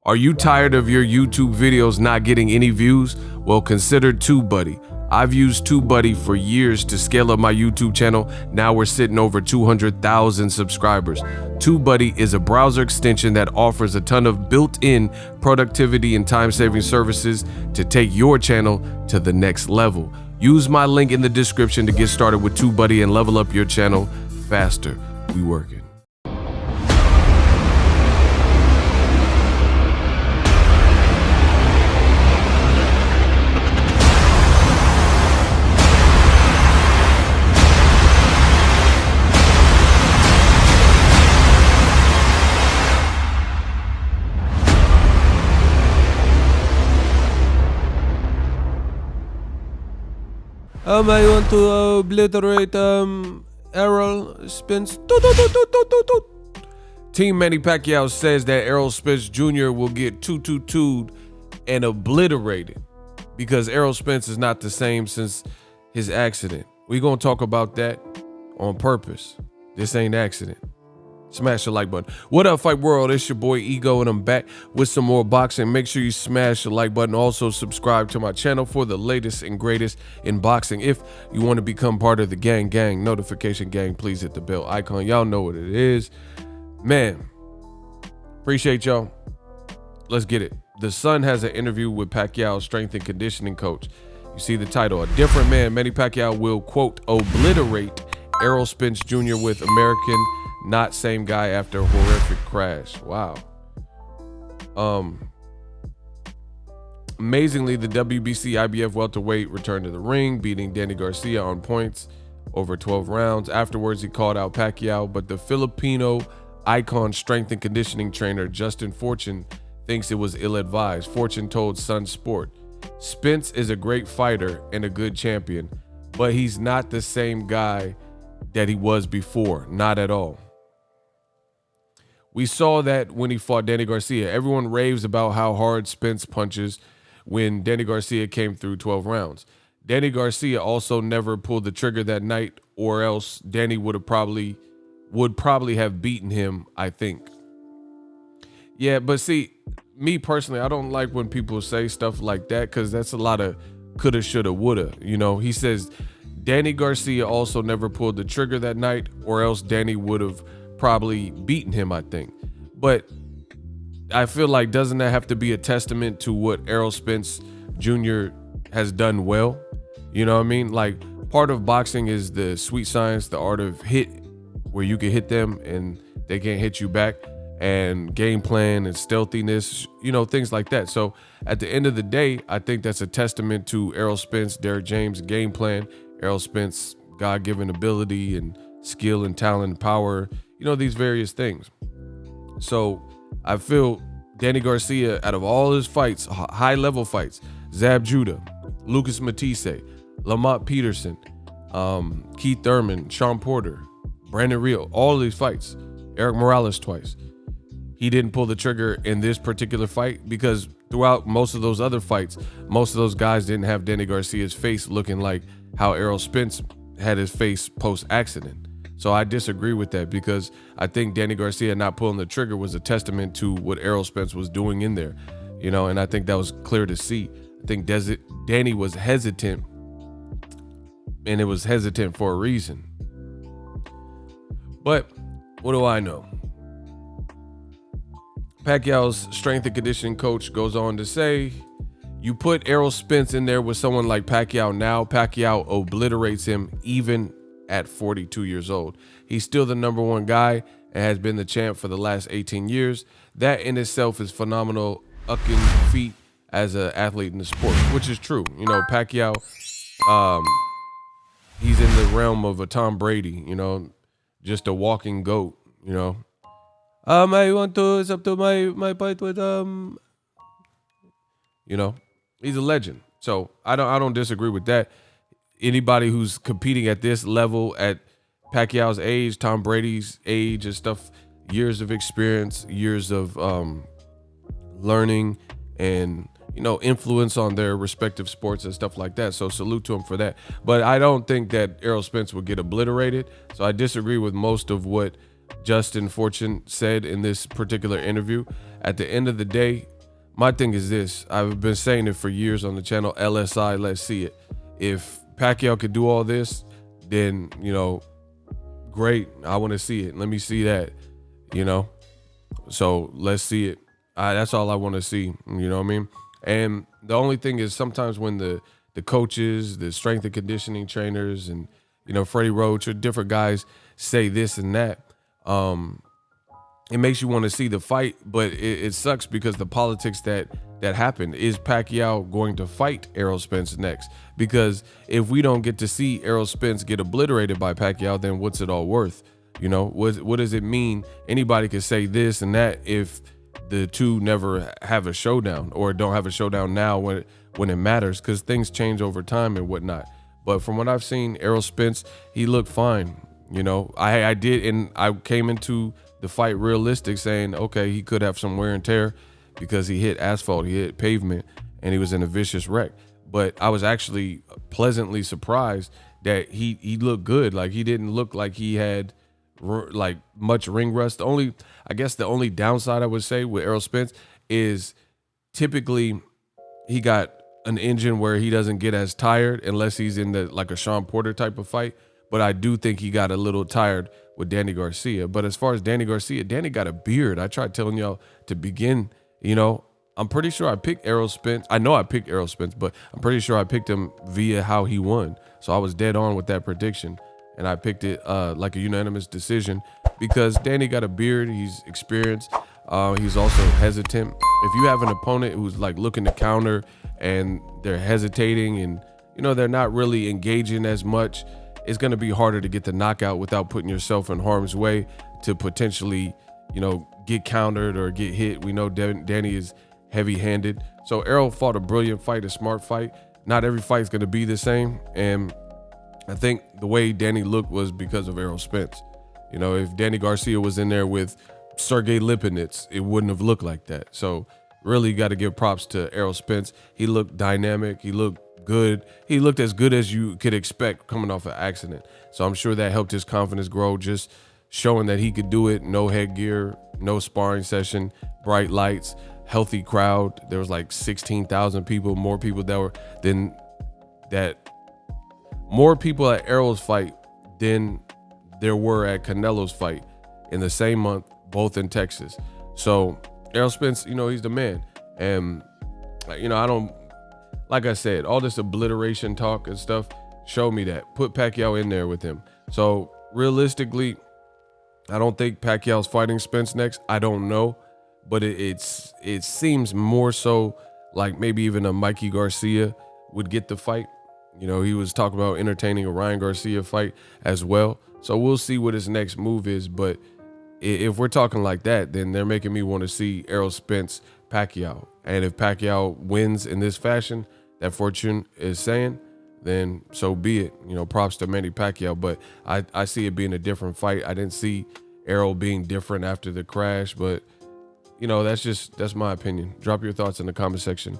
Are you tired of your YouTube videos not getting any views? Well, consider TubeBuddy. I've used TubeBuddy for years to scale up my YouTube channel. Now we're sitting over 200,000 subscribers. TubeBuddy is a browser extension that offers a ton of built-in productivity and time-saving services to take your channel to the next level. Use my link in the description to get started with TubeBuddy and level up your channel faster. We working. I want to obliterate Errol, Spence. Team Manny Pacquiao says that Errol Spence Jr. will get 2-2-2'd and obliterated because Errol Spence is not the same since his accident. We're going to talk about that on purpose. This ain't accident. Smash the like button. What up, Fight World? It's your boy Ego, and I'm back with some more boxing. Make sure you smash the like button. Also, subscribe to my channel for the latest and greatest in boxing. If you want to become part of the gang notification gang, please hit the bell icon. Y'all know what it is. Man, appreciate y'all. Let's get it. The Sun has an interview with Pacquiao's strength and conditioning coach. You see the title, A Different Man. Manny Pacquiao will, quote, obliterate Errol Spence Jr. with American not same guy after a horrific crash. Wow. Amazingly, the WBC IBF welterweight returned to the ring, beating Danny Garcia on points over 12 rounds. Afterwards, he called out Pacquiao, but the Filipino icon strength and conditioning trainer Justin Fortune thinks it was ill-advised. Fortune told Sun Sport, Spence is a great fighter and a good champion, but he's not the same guy that he was before. Not at all. We saw that when he fought Danny Garcia. Everyone raves about how hard Spence punches when Danny Garcia came through 12 rounds. Danny Garcia also never pulled the trigger that night, or else Danny would probably have beaten him, I think. Yeah, but see, me personally, I don't like when people say stuff like that because that's a lot of coulda, shoulda, woulda. You know, he says Danny Garcia also never pulled the trigger that night, or else Danny would have probably beaten him, I think. But I feel like, doesn't that have to be a testament to what Errol Spence Jr. has done well? You know what I mean? Like, part of boxing is the sweet science, the art of hit, where you can hit them and they can't hit you back, and game plan and stealthiness, you know, things like that. So at the end of the day, I think that's a testament to Errol Spence, Derrick James' game plan, Errol Spence, God-given ability and skill and talent and power, you know, these various things. So I feel Danny Garcia, out of all his fights, high-level fights, Zab Judah, Lucas Matisse, Lamont Peterson, Keith Thurman, Sean Porter, Brandon Real, all of these fights, Eric Morales twice. He didn't pull the trigger in this particular fight because throughout most of those other fights, most of those guys didn't have Danny Garcia's face looking like how Errol Spence had his face post-accident. So I disagree with that because I think Danny Garcia not pulling the trigger was a testament to what Errol Spence was doing in there, you know, and I think that was clear to see. I think Danny was hesitant, and it was hesitant for a reason. But what do I know? Pacquiao's strength and conditioning coach goes on to say, you put Errol Spence in there with someone like Pacquiao now, Pacquiao obliterates him even at 42 years old. He's still the number one guy and has been the champ for the last 18 years. That in itself is phenomenal feat as an athlete in the sport, which is true. You know, Pacquiao, he's in the realm of a Tom Brady, you know, just a walking GOAT, you know. I want to, it's up to my fight with, you know, he's a legend. So I don't disagree with that. Anybody who's competing at this level, at Pacquiao's age, Tom Brady's age and stuff, years of experience, years of learning and, you know, influence on their respective sports and stuff like that. So salute to him for that. But I don't think that Errol Spence would get obliterated. So I disagree with most of what Justin Fortune said in this particular interview. At the end of the day, my thing is this. I've been saying it for years on the channel. LSI, let's see it. If Pacquiao could do all this, then, you know, great. I want to see it. Let me see that, you know. So let's see it. That's all I want to see. You know what I mean? And the only thing is sometimes when the coaches, the strength and conditioning trainers, and, you know, Freddie Roach or different guys say this and that, it makes you want to see the fight, but it sucks because the politics that happened. Is Pacquiao going to fight Errol Spence next? Because if we don't get to see Errol Spence get obliterated by Pacquiao, then what's it all worth? You know, what does it mean? Anybody could say this and that if the two never have a showdown, or don't have a showdown now when it matters, because things change over time and whatnot. But from what I've seen, Errol Spence, he looked fine. You know, I did, and I came into the fight realistic, saying, okay, he could have some wear and tear because he hit asphalt, he hit pavement, and he was in a vicious wreck. But I was actually pleasantly surprised that he looked good. Like, he didn't look like he had like much ring rust. I guess the only downside I would say with Errol Spence is typically he got an engine where he doesn't get as tired unless he's in like a Sean Porter type of fight. But I do think he got a little tired with Danny Garcia. But as far as Danny Garcia, Danny got a beard. I tried telling y'all to begin, you know, I'm pretty sure I picked Errol Spence. I know I picked Errol Spence, but I'm pretty sure I picked him via how he won. So I was dead on with that prediction. And I picked it like a unanimous decision because Danny got a beard. He's experienced. He's also hesitant. If you have an opponent who's like looking to counter and they're hesitating and, you know, they're not really engaging as much, it's going to be harder to get the knockout without putting yourself in harm's way to potentially, you know, get countered or get hit. We know Danny is heavy-handed. So Errol fought a brilliant fight, a smart fight. Not every fight is going to be the same. And I think the way Danny looked was because of Errol Spence. You know, if Danny Garcia was in there with Sergey Lipinets, it wouldn't have looked like that. So really got to give props to Errol Spence. He looked dynamic. He looked good. He looked as good as you could expect coming off an accident. So I'm sure that helped his confidence grow, just showing that he could do it. No headgear, no sparring session, bright lights, healthy crowd. There was like 16,000 people, more people more people at Errol's fight than there were at Canelo's fight in the same month, both in Texas. So Errol Spence, you know, he's the man. And, you know, like I said, all this obliteration talk and stuff, show me that. Put Pacquiao in there with him. So realistically, I don't think Pacquiao's fighting Spence next. I don't know. But it seems more so like maybe even a Mikey Garcia would get the fight. You know, he was talking about entertaining a Ryan Garcia fight as well. So we'll see what his next move is. But if we're talking like that, then they're making me want to see Errol Spence, Pacquiao. And if Pacquiao wins in this fashion that fortune is saying, then so be it. You know, props to Manny Pacquiao. But I see it being a different fight. I didn't see Errol being different after the crash. But, you know, that's my opinion. Drop your thoughts in the comment section.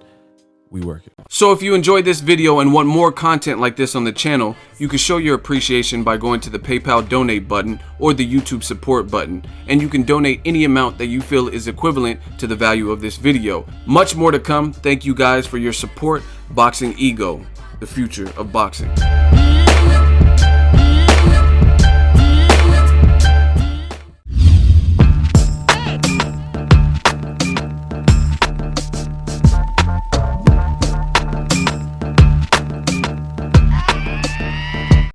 We work it. So if you enjoyed this video and want more content like this on the channel, you can show your appreciation by going to the PayPal donate button or the YouTube support button, and you can donate any amount that you feel is equivalent to the value of this video. Much more to come. Thank you guys for your support. Boxingego, the future of boxing.